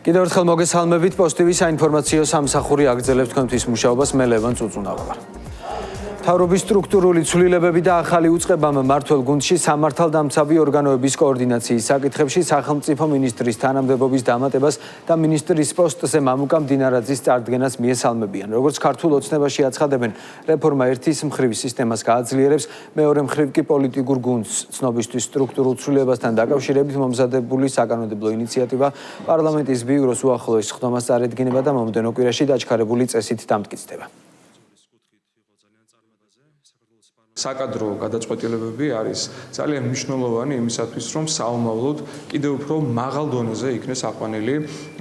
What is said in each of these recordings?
კიდევ ერთხელ მოგესალმებით პოსტივი საინფორმაციო სამსახური აგრძელებს თქვენთვის მუშაობას მე ლევან წუწუნავა ვარ. თავრობის სტრუქტურული ცვლილებები და ახალი უწყებამ მმართველ გუნდში სამართალდამცავი ორგანოების კოორდინაციის საკითხებში სახელმწიფო მინისტრის თანამდებობის დამატებას და მინისტრის პოსტზე მამუკა მდინარაძის წარდგენას მიესალმებიან. როგორც ქართულ ოცნებაში აცხადებენ, რეფორმა ერთის მხრივ სისტემას გააძლიერებს, მეორე მხრივ კი პოლიტიკურ გუნდს ცნობისთვის სტრუქტურულ ცვლილებასთან დაკავშირებით მომზადებული საკანონმდებლო ინიციატივა პარლამენტის ბიუროს უახლოეს ხდომას წარედგინება და მომდევნო კვირაში დაჩქარებული წესით დამტკიცდება. საკადრო გადაწყვეტილებები არის ძალიან მნიშვნელოვანი იმისათვის, რომ საომავლოდ კიდევ უფრო მაღალ დონეზე იქნეს აყვანილი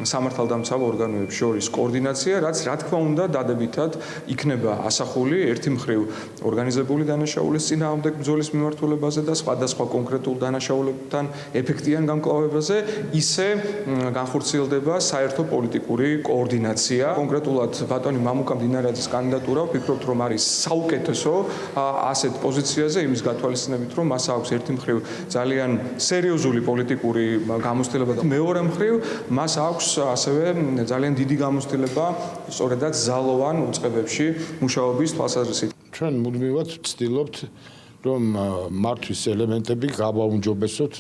სამართალდამცავ ორგანოებს შორის კოორდინაცია, რაც რა თქმა უნდა დადებითად იქნება ასახული ერთი მხრივ ორგანიზებული დანაშაულის წინააღმდეგ ბრძოლის მიმართულებაზე და სხვადასხვა კონკრეტულ დანაშაულებთან ეფექტიან გამკლავებაზე, ისე განხორციელდება საერთო პოლიტიკური კოორდინაცია. კონკრეტულად ბატონი მამუკა მდინარაძის კანდიდატურა ვფიქრობთ, რომ არის საუკეთესო ასეთ პოზიციაზე იმის გათვალისწინებით, რომ მას აქვს ერთი მხრივ ძალიან სერიოზული პოლიტიკური გამოცდილება და მეორე მხრივ მას აქვს ასევე ძალიან დიდი გამოცდილება სწორედაც ზალოვან უწყებებში მუშაობის თვალსაზრისით. ჩვენ მუდმივად ვცდილობთ, რომ მართვის ელემენტები გავაუმჯობესოთ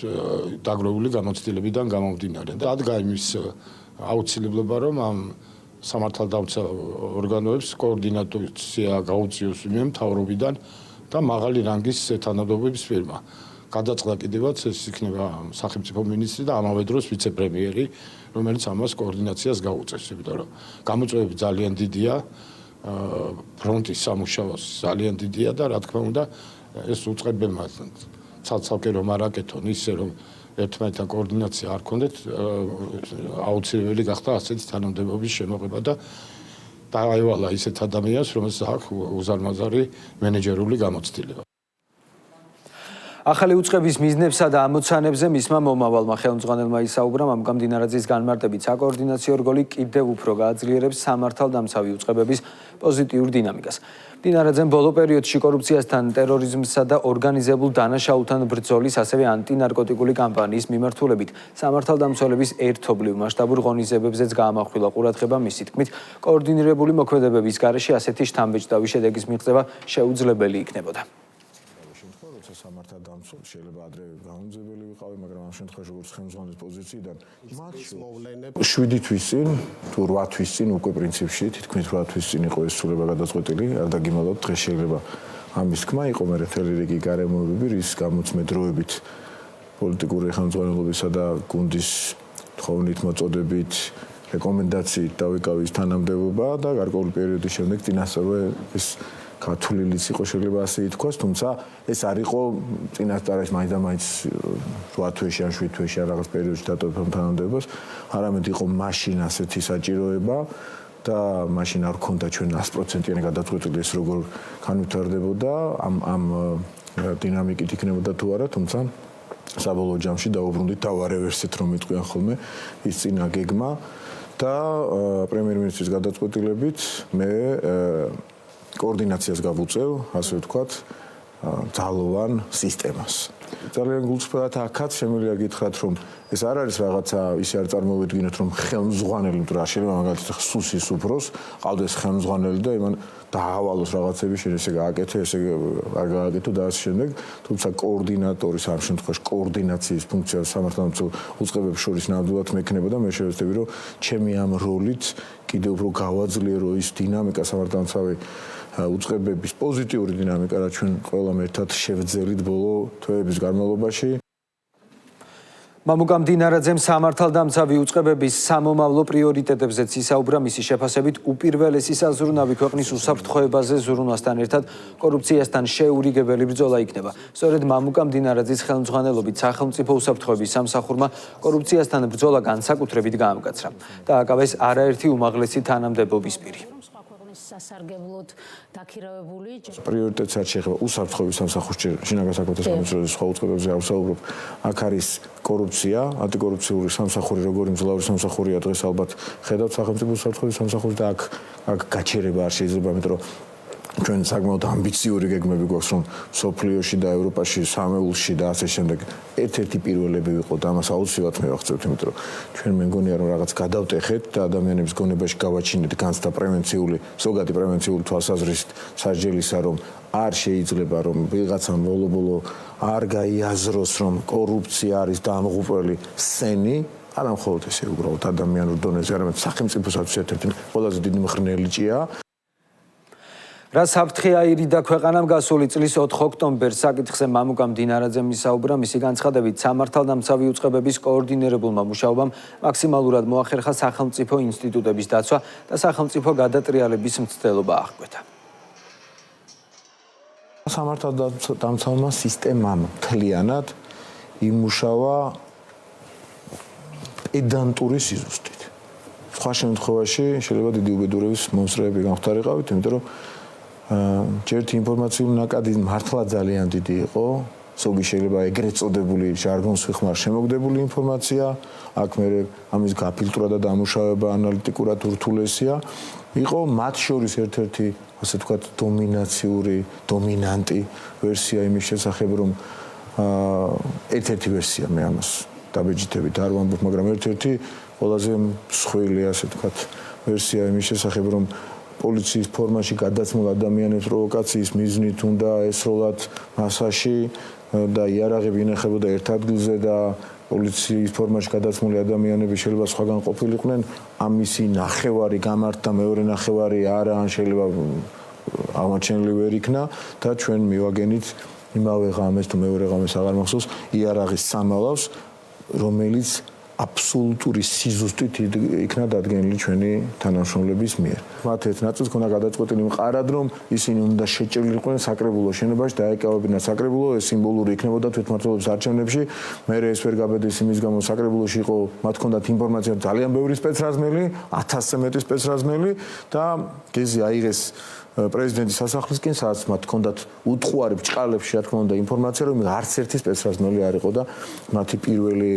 დაგროვებული გამოცდილებიდან გამომდინარე. და ადგა იმის აუცილებლობა, რომ ამ სამართალდამცავ ორგანოებს კოორდინაცია გაუწიოს მთავრობიდან და მაღალი რანგის თანამდებობის ფირმა. გადაწყდა კიდევაც ეს იქნება სახელმწიფო მინისტრი და ამავე დროს ვიცე-პრემიერი, რომელიც ამას კოორდინაციას გაუწევს, იმიტომ რომ გამოწვევები ძალიან დიდია, ფრონტის სამუშაოს ძალიან დიდია და რა თქმა უნდა ეს უწყებებმა ცალ-ცალკე რომ არ აკეთონ ისე რომ ერთმანეთთან კოორდინაცია არ ქონდეთ, აუცილებელი გახდა ასეთი თანამდებობის შემოღება და დააევალა ისეთ ადამიანს, რომელსაც აქვს უზარმაზარი მენეჯერული გამოცდილება. ახალი უწყების მიზნებსა და ამოცანებზე მისმა მომავალმა ხელმძღვანელმა ისაუბრა, მამუკა მდინარაძის განმარტებით საკოორდინაციო რგოლი კიდევ უფრო გააძლიერებს სამართალდამცავი უწყებების პოზიტიურ დინამიკას. მდინარაძემ ბოლო პერიოდში კორუფციასთან, ტერორიზმსა და ორგანიზებულ დანაშაულთან ბრძოლის, ასევე ანტინარკოტიკული კამპანიის მიმართულებით სამართალდამცველების ერთობლივ მასშტაბურ ღონისძიებებზეც გაამახვილა ყურადღება. მისი თქმით, კოორდინირებული მოქმედებების გარეშე ასეთი შთამბეჭდავი შედეგის მიღწევა შეუძლებელი იქნებოდა. სამართალდამცავ შეიძლება ადრე გამომძებელი ვიყავი, მაგრამ ამ შემთხვევაში როგორც ხელმძღვანელის პოზიციიდან მათ 7 თვის წინ თუ 8 თვის წინ უკვე პრინციპში თითქმის 8 თვის წინ იყო ეს ცვლილება გადაწყვეტილი, არ დაგიმალავთ, დღეს შეიძლება ამის თქმა იყო, მე მთელი რიგი გარემოებები, რის გამოც მე დროებით პოლიტიკური ხელმძღვანელობისა და გუნდის თხოვნით მოწოდებით რეკომენდაციით დავიკავი ის თანამდებობა და გარკვეული პერიოდის შემდეგ წინასწარვე ეს ქართულიც იყო შეიძლება ასე ითქვას, თუმცა ეს არ იყო წინასწარ ეს მაინც 8 თვეში ან 7 თვეში ან რაღაც პერიოდში დატოვებამ თანამდებობას, არამედ იყო მაშინ ასეთი საჭიროება და მაშინ არ ქონდა ჩვენ 100%-იანი გადაწყვეტილი ეს როგორ განვითარდებოდა, ამ დინამიკით იქნებოდა თუ არა, თუმცა საბოლოო ჯამში დაუბრუნდით დავარევერსეთ რომ იტყვიან ხოლმე ის წინა გეგმა და პრემიერ-მინისტრის გადაწყვეტილებით მე კოორდინაციას გავუწევ, ასე ვთქვათ, ძალოვან სისტემას. ძალიან გულწრფელად აქაც შემიძლია გითხრათ, რომ ეს არ არის რაღაცა ისე არ წარმოვიდგინოთ, რომ ხელმძღვანელი თუ რა შეიძლება მაგალითად სუსის უფროს ყავდეს ხელმძღვანელი და იმან დაავალოს რაღაცები, შენ ესე გააკეთე, ესე არ გააკეთო და ასე შემდეგ, თუმცა კოორდინატორის ამ შემთხვევაში კოორდინაციის ფუნქცია სამართალდამცავ უწყებებს შორის ნამდვილად მექნებოდა, მე შევეცდები, რომ ჩემი ამ როლით კიდევ უფრო გავაძლიერო ის დინამიკა სამართალდამცავი უწყებების პოზიტიური დინამიკა, რაც ჩვენ ყველამ ერთად შევძელით ბოლო თვეების განმავლობაში. მამუკა მდინარაძემ სამართალდამცავი უწყებების სამომავლო პრიორიტეტებზეც ისაუბრა, მისი შეფასებით უპირველესი საზრუნავი ქვეყნის უსაფრთხოებაზე ზრუნვასთან ერთად კორუფციასთან შეურიგებელი ბრძოლა იქნება. სწორედ მამუკა მდინარაძის ხელმძღვანელობით სახელმწიფო უსაფრთხოების სამსახურმა კორუფციასთან ბრძოლა განსაკუთრებით გაამკაცრა და აკავეს არაერთი უმაღლესი თანამდებობის პირი. სასარგებლოდ დაქირავებული პრიორიტეტს არ შეეხება უსაფრთხოების სამსახურში, შინაგან საქმეთა სამინისტროს სხვა უწყებებზე არ ვსაუბრობ. აქ არის კორუფცია, ანტიკორუფციული სამსახური, როგორი მძლავრი სამსახურია დღეს ალბათ ხედავთ სახელმწიფო უსაფრთხოების სამსახურს და აქ გაჩერება არ შეიძლება, იმიტომ რომ ჩვენ საკმაოდ ამბიციური გეგმები გვაქვს რომ სოფლიოში და ევროპაში სამეულში და ასე შემდეგ ერთ-ერთი პირველები ვიყოთ და ამას აუცილებლად მივახცევთ, იმიტომ რომ ჩვენ მე მგონია რომ რაღაც გადავტეხეთ და ადამიანების გონებაში გავაჩინეთ განცდა პრევენციული, ზოგადი პრევენციული თვალსაზრისით სასჯელისა, რომ არ შეიძლება რომ ვიღაცამ ბოლო-ბოლო არ გაიაზროს რომ კორუფცია არის დამღუპველი სენი, არა მხოლოდ ესე უბრალოდ ადამიანურ დონეზე, არამედ სახელმწიფოსაც ერთ-ერთი ყველაზე დიდი მღრღნელიჭია. რა საფრთხე აირიდა ქვეყანამ გასული წლის 4 ოქტომბერს საკითხზე მამუკა მდინარაძემ ისაუბრა, მისი განცხადებით სამართალდამცავი უწყებების კოორდინირებულმა მუშაობამ მაქსიმალურად მოახერხა სახელმწიფო ინსტიტუტების დაცვა და სახელმწიფო გადატრიალების მცდელობა აღკვეთა. სამართალდამცავმა სისტემამ მთლიანად იმუშავა პედანტური სიზუსტით. სხვა შემთხვევაში შეიძლება დიდი უბედურების მომსწრეები გამხდარიყავით, იმიტომ რომ ჯერთ ინფორმაციული ნაკადი მართლა ძალიან დიდი იყო, ზოგი შეიძლება ეგრეთ წოდებული ჟარგონს ვიხმარ შემოგდებული ინფორმაცია, აქ მე ამის გაფილტრა და დამუშავება ანალიტიკურად ურთულესია, იყო მათ შორის ერთ-ერთი ასე ვთქვათ დომინანტი ვერსია იმის შესახებ, რომ ერთ-ერთი ვერსია მე ამას დაბეჭდებით არ ვამბობ, მაგრამ ერთ-ერთი ყველაზე მსხვილი ასე ვთქვათ ვერსია იმის შესახებ, რომ პოლიციის ფორმაში გადაცმულ ადამიანებს პროვოკაციის მიზნით უნდა ესროლათ მასაში და იარაღები ინახებოდა ერთ ადგილზე და პოლიციის ფორმაში გადაცმული ადამიანები შეიძლება სხვაგან ყოფილიყვნენ, ამისი ნახევარი გამართდა, მეორე ნახევარი არა, ან შეიძლება აღმოჩენილი ვერ იქნა და ჩვენ მივაგენით იმავე ღამეს თუ მეორე ღამეს აღარ მახსოვს იარაღის სამალავს, რომელიც აბსოლუტური სიზუსტით იქნა დადგენილი ჩვენი თანამშრომლების მიერ. მათ ერთ ნაწილს ქონდა გადაწყვეტილი მყარად, რომ ისინი უნდა შეჭრილიყვნენ საკრებულო შენობაში და აეკავებინათ საკრებულო, ეს სიმბოლური იქნებოდა თვითმმართველობის არჩევნებში. მე ეს ვერ გაბედეს იმის გამო საკრებულოში იყო, მათ ჰქონდათ ინფორმაცია ძალიან ბევრი სპეცრაზმელი, 1000-ზე მეტი სპეცრაზმელი და გეზი აიღეს პრეზიდენტის სასახლისკენ, სადაც მათ ჰქონდათ უთხუარი ბრჭყალებში, რა თქმა უნდა, ინფორმაცია, რომ არც ერთი სპეცრაზმელი არ იყო და მათი პირველი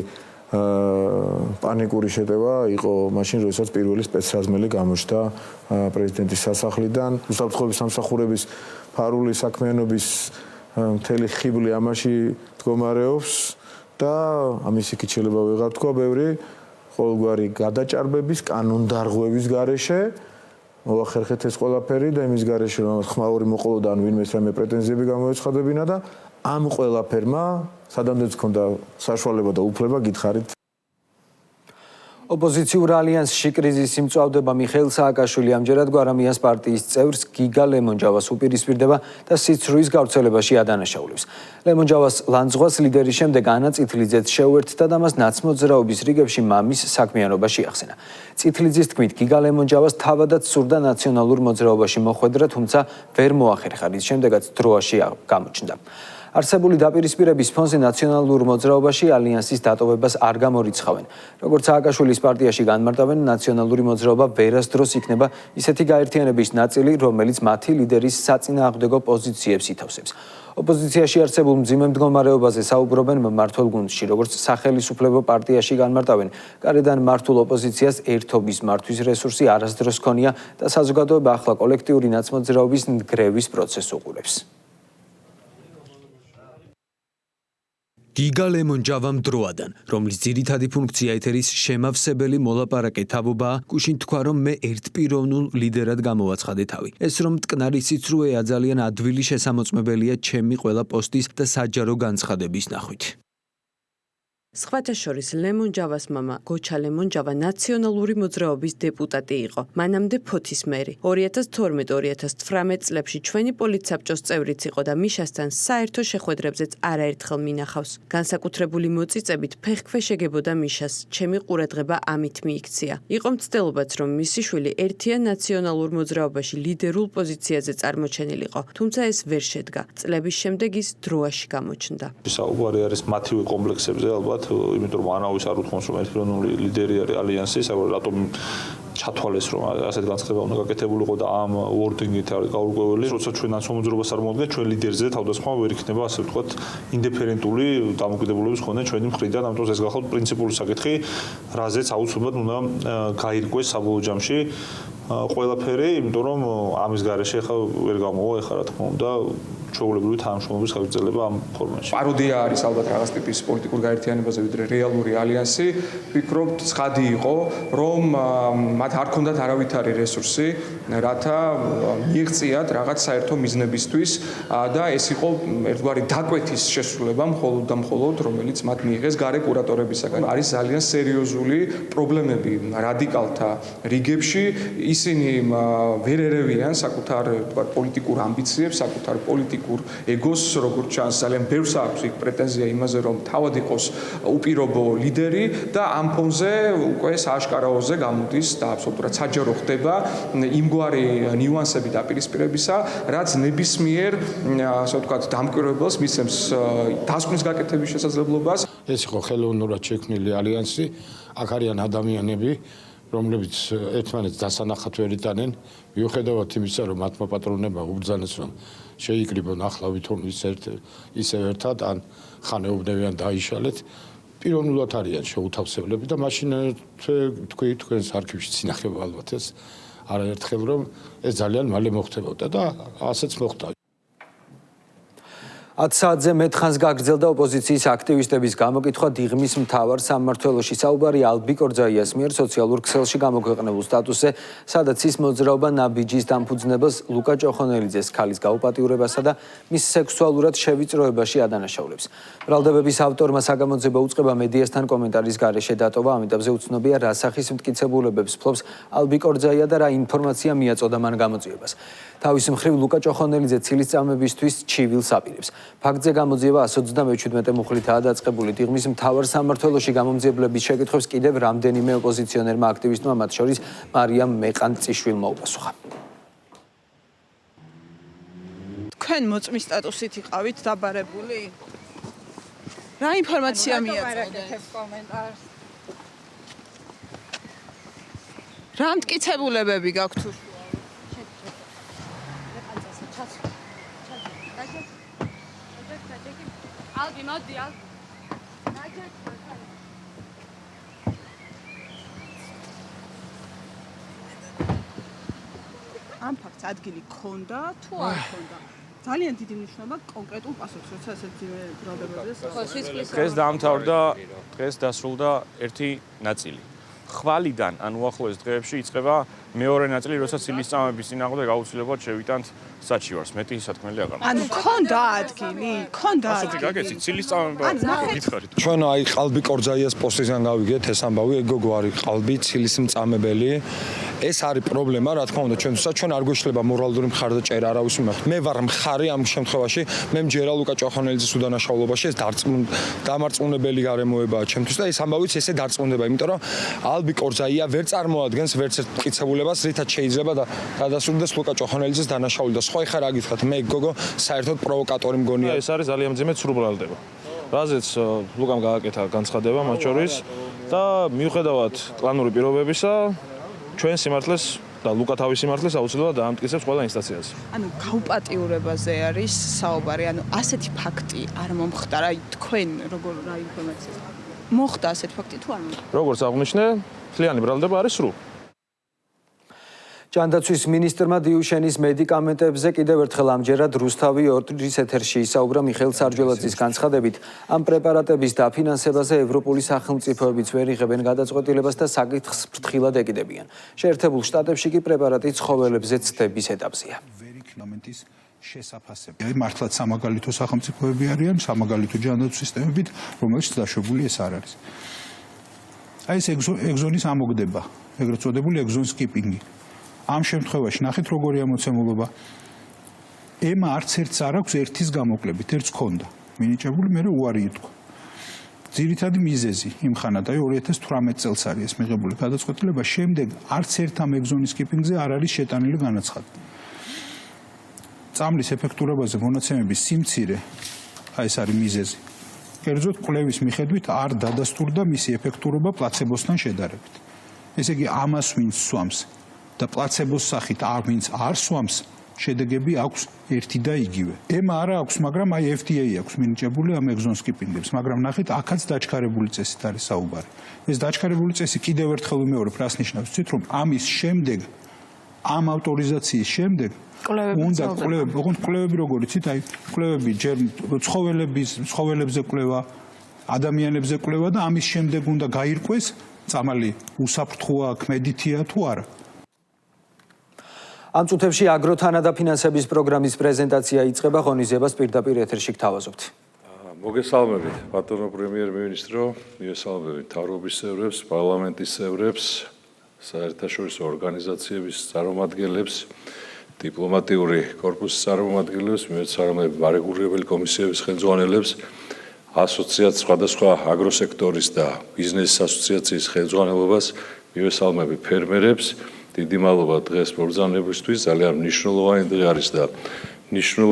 პანიკური შეტევა იყო მაშინ, როდესაც პირველი სპეცრაზმელი გამოჩნდა პრეზიდენტის სასახლიდან. უსაფრთხოების სამსახურების ფარული საქმიანობის მთელი ხიბლი ამაში მდგომარეობს და ამის იქით შეიძლება ვეღარ თქვა ბევრი ყოველგვარი გადაჭარბების, კანონდარღვევის გარეშე მოახერხეთ ეს ყველაფერი და იმის გარეშე რომ ხმაური მოყოლოდა ან ვინმეს რამე პრეტენზიები გამოეცხადებინა და ამ ყველაფერმა სადამდეც ჰქონდა საშუალება და უფლება გითხარით. ოპოზიციურ ალიანსში კრიზისი მწვავდება მიხეილ სააკაშვილი ამჯერად გვარამიას პარტიის წევრს გიგა ლემონჯავას უპირისპირდება და სიცრუის გავრცელებაში ადანაშაულებს. ლემონჯავას ლანძღვას ლიდერის შემდეგ ანა წითლიძეც შეუერთდა და მას ნაცმოძრაობის რიგებში მამის საქმიანობა შეახსენა. წითლიძის თქმით, გიგა ლემონჯავას თავადაც სურდა ნაციონალურ მოძრაობაში მოხვედრა, თუმცა ვერ მოახერხა, რის შემდეგაც დროაში გამოჩნდა. არსებული დაპირისპირების ფონზე ნაციონალურ მოძრაობაში ალიანსის დატოვებას არ გამორიცხავენ. როგორც სააკაშვილის პარტიაში განმარტავენ, ნაციონალური მოძრაობა ვერასდროს იქნება ისეთი გაერთიანების ნაწილი, რომელიც მათი ლიდერის საწინააღმდეგო პოზიციებს ითავსებს. ოპოზიციაში არსებულ მძიმე მდგომარეობაზე საუბრობენ მმართველ გუნდში, როგორც სახელისუფლებო პარტიაში განმარტავენ. გარედან მართულ ოპოზიციას ერთობის მართვის რესურსი არასდროს ჰქონია და საზოგადოება ახლა კოლექტიური ნაცმოძრაობის ნგრევის პროცესს უყურებს. გიგა ლემონჯავამ დროადან, რომლის ძირითადი ფუნქცია ეთერის შემავსებელი მოლაპარაკე თავობაა, გუშინ თქვა, რომ მე ერთპიროვნულ ლიდერად გამოვაცხადე თავი. ეს რომ მტკნარი სიცრუეა ძალიან ადვილი შესამოწმებელია ჩემი ყველა პოსტის და საჯარო განცხადების ნახვით. სხვათა შორის ლემონჯავას მამა გოჩა ლემონჯავა ნაციონალური მოძრაობის დეპუტატი იყო, მანამდე ფოთის მერი. 2012-2018 წლებში ჩვენი პოლიტსაბჭოს წევრიც იყო და მიშასთან საერთო შეხვედრებზეც არაერთხელ მინახავს. განსაკუთრებული მოწიწებით ფეხქვე შეგებოდა მიშას, ჩემი ყურადღება ამით მიიქცია. იყო მცდელობაც, რომ მისი შვილი ერთიან ნაციონალურ მოძრაობაში ლიდერულ პოზიციაზე წარმოჩენილიყო, თუმცა ეს ვერ შედგა. წლების შემდეგ ის დროაში გამოჩნდა. საუბარი არის მათივე კომპლექსებზე ალბათ, იმიტომ რომ ანაუის არ უთხოვს რომ ერთპიროვნული ლიდერი არის ალიანსის, რატომ ჩათვალეს რომ ასეთ განცხადება უნდა გაკეთებულიყო და ამ ვორდინგით არის გაურკვეველი, როცა ჩვენ ნაცვალმოძრაობას არ მოვადგენთ, ჩვენ ლიდერზე თავდასხმა ვერ იქნება ასე ვთქვათ ინდიფერენტული დამოკიდებულების მქონე ჩვენი მხრიდან, ამიტომ ეს გახლავთ პრინციპული საკითხი, რაზეც აუცილებლად უნდა გაირკვეს საბოლოო ჯამში ყველაფერი, იმიტომ რომ ამის გარეშე ხა ვერ გამოვა ეხლა რა თქმა უნდა ჩვეულებრივი თანამშრომლობის გაგრძელება ამ ფორმატში. პაროდია არის ალბათ რაღაც ტიპის პოლიტიკურ გაერთიანებაზე, ვიდრე რეალური ალიანსი. ვფიქრობ, ცხადი იყო, რომ მათ არ ქონდათ არავითარი რესურსი, რათა მიიღწიათ რაღაც საერთო მიზნებისთვის და ეს იყო ერთგვარი დაკვეთის შესრულება მხოლოდ და მხოლოდ, რომელიც მათ მიიღეს გარე კურატორებისაგან. არის ძალიან სერიოზული პრობლემები რადიკალთა რიგებში. ისინი ვერ ერევიან საკუთარ პოლიტიკურ ამბიციებს, საკუთარ პოლიტიკურ ეგოს, როგორც ჩანს, ძალიან ბევრს აქვს იქ პრეტენზია იმაზე, რომ თავად იყოს უპირობო ლიდერი და ამ ფონზე უკვე სააშკარაოზე გამოდის და აბსოლუტურად საჯარო ხდება იმგვარი ნიუანსები დაპირისპირებისა, რაც ნებისმიერ, ასე ვთქვათ, დამკვირვებელს მისცემს დასკვნის გაკეთების შესაძლებლობას. ეს იყო ხელოვნურად შექმნილი ალიანსი, აქ არიან ადამიანები, რომლებიც ერთმანეთს დასანახად ვერ იტანენ, მიუხედავად იმისა, რომ მათმა პატრონებმა უბრძანეს, რომ შეიკრიბონ ახლა ვითომ ისევ ერთად, ან ხანეობნევიან დაიშალეთ, პიროვნულად არიან შეუთავსებლები და მაშინ თქვი თქვენს არქივში წინახება ალბათ ეს არაერთხელ, რომ ეს ძალიან მალე მოხდებოდა და ასეც მოხდა. 10 საათზე მეტ ხანს გაგრძელდა ოპოზიციის აქტივისტების გამოკითხვა დიღმის მთავარ სამმართველოში. საუბარი ალბიკ ორძაიას მიერ სოციალურ ქსელში გამოქვეყნებულ სტატუსზე, სადაც ის მოძრაობა ნაბიჯის დამფუძნებელს ლუკა ჭოხონელიძეს ქალის გაუპატიურებასა და მის სექსუალურად შევიწროებაში ადანაშაულებს. ბრალდებების ავტორმა საგამოძიებო უწყება მედიასთან კომენტარის გარეშე დატოვა, ამიტომზე უცნობია რა სახის მტკიცებულებებს ფლობს ალბიკ ორძაია და რა ინფორმაცია მიაწოდა მან გამოძიებას. თავის მხრივ ლუკა ჭოხონელიძე ცილისწამებისთვის ჩივილს აპირებს. ფაქტზე გამოძიება 127 მუხლითაა დაწყებული. დიღმის მთავარ სამმართველოში გამომძიებლების შეკითხვებს კიდევ რამდენიმე ოპოზიციონერმა აქტივისტმა, მათ შორის მარიამ მეყანწიშვილმა უპასუხა. თქვენ მოწმის სტატუსით იყავით დაბარებული? რა ინფორმაცია მიაწოდეთ? რა მტკიცებულებები გაქვთ? Albi, moddi, Albi. ამ ფაქტს ადგილი ქონდა თუ არ ქონდა? ძალიან დიდი მნიშვნელობა კონკრეტულ პასუხს, როცა ასეთ ბრალდებებზე დღეს დასრულდა ერთი ნაწილი. ხვალიდან ან უახლოეს დღეებში იწყება მეორე ნაწილი, როცა ცილისწამების წინააღმდეგ აუცილებლად შევიტანთ საჩივარს. მეტი სათქმელი აღარ. ანუ ქონდა ადგილი, ქონდა. ასეთი გაგეცი ცილისწამება გითხარით. ჩვენ აი ყალბი კორძაიას პოსტიდან გავიგეთ ეს ამბავი, ეგოგო არის ყალბი ცილისმწამებელი. ეს არის პრობლემა, რა თქმა უნდა, ჩვენთვისაც ჩვენ არ გვეშლება მორალური მხარდაჭერა არავის მიმართ. მე ვარ მხარი ამ შემთხვევაში, მე მჯერა ლუკა ჭოხონელიძის უდანაშაულობაში, ეს დამარწმუნებელი გარემოებაა ჩემთვის და ეს ამბავიც ესე დარწმუნდება, იმიტომ რომ ალბი კორძაია ვერ წარმოადგენს ვერც ერთ მტკიცებულებას, რითაც შეიძლება გადასრულდეს ლუკა ჭოხონელიძის დანაშაული და სხვა ხარ რა გითხრათ, მე გოგო საერთოდ პროვოკატორი მგონია. ეს არის ძალიან მძიმე ცრუბრალდება. რაზეც ლუკამ გააკეთა განცხადება მათ შორის და მიუხედავად კლანური პირობებისა, ჩვენ სიმართლეს და ლუკა თავის სიმართლეს აუცილებლად დაამტკიცებს ყველა ინსტანციაზე. ანუ გაუპატიურებაზე არის საუბარი, ანუ ასეთი ფაქტი არ მომხდა, რა თქვენ როგორ რა ინფორმაცია მოხდა ასეთი ფაქტი თუ არ მოხდა? როგორც აღნიშნე, მთლიანი ბრალდება არის სრულ. ჯანდაცვის მინისტრმა დიუშენის მედიკამენტებზე კიდევ ერთხელ ამჯერად რუსთავი 2-ის ეთერში ისაუბრა. მიხეილ სარჯველაძის განცხადებით, ამ პრეპარატების დაფინანსებაზე ევროპული სახელმწიფოებიც ვერ იღებენ გადაწყვეტილებას და საკითხს ფრთხილად ეკიდებიან. შეერთებულ შტატებში კი პრეპარატი ცხოველებზე ცდების ეტაპზეა. შესაფასები. მართლაც სამაგალითო სახელმწიფოები არიან, სამაგალითო ჯანდაცვის სისტემებით, რომელიც დაშვებული ეს არ არის. აი ეს ეგზონის ამოგდება, ეგრეთ წოდებული ეგზონ სკიპინგი. ამ შემთხვევაში ნახეთ როგორია მოცემულობა. ემა არც ერთს არ აქვს ერთის გამოკლებით, ერთს ქონდა. მინიჭებული, მე უარი ითქვა. ძირითადი მიზეზი იმხანად, აი 2018 წელს არის ეს მიღებული გადაწყვეტილება, შემდეგ არც ერთ ამ ეგზონის სკიპინგზე არ არის შეტანილი განაცხადი. წამლის ეფექტურობაზე მონაცემების სიმცირე, აი ეს არის მიზეზი. კერძოდ კვლევის მიხედვით არ დადასტურდა მისი ეფექტურობა პლაცებოსთან შედარებით. ესე იგი ამას ვინც სვამს და პლაცებოს სახით ვინც არ სვამს, შედეგები აქვს ერთი და იგივე. ემა არა აქვს, მაგრამ აი FDA აქვს მინიჭებული ამ ეგზონ სკიპინგებს, მაგრამ ნახეთ, აქაც დაჩქარებული წესით არის საუბარი. ეს დაჩქარებული წესი კიდევ ერთხელ ვიმეორებ, რას ნიშნავს, ვთქვით, რომ ამის შემდეგ, ამ ავტორიზაციის შემდეგ უნდა კვლევები როგორ იცით, აი კვლევები ჯერ ცხოველებზე კვლევა, ადამიანებზე კვლევა და ამის შემდეგ უნდა გაირკვეს წამალი უსაფრთხოა, ქმედითია თუ არა. ამ წუთებში აგროთანადაფინანსების პროგრამის პრეზენტაცია იწყება, ღონისძიებას პირდაპირ ეთერში გთავაზობთ. მოგესალმებით, ბატონო პრემიერ-მინისტრო, მოგესალმებით მთავრობის წევრებს, პარლამენტის წევრებს, საერთაშორისო ორგანიზაციების წარმომადგენლებს, დიპლომატიური კორპუსის წარმომადგენლებს, მეცნიერებათა მარეგულირებელი კომისიების ხელმძღვანელებს, სხვადასხვა აგროსექტორის და ბიზნესის ასოციაციის ხელმძღვანელობას, მივესალმებით ფერმერებს. დიდი მადლობა დღეს მობრძანებისთვის, ძალიან მნიშვნელოვანი დღე არის და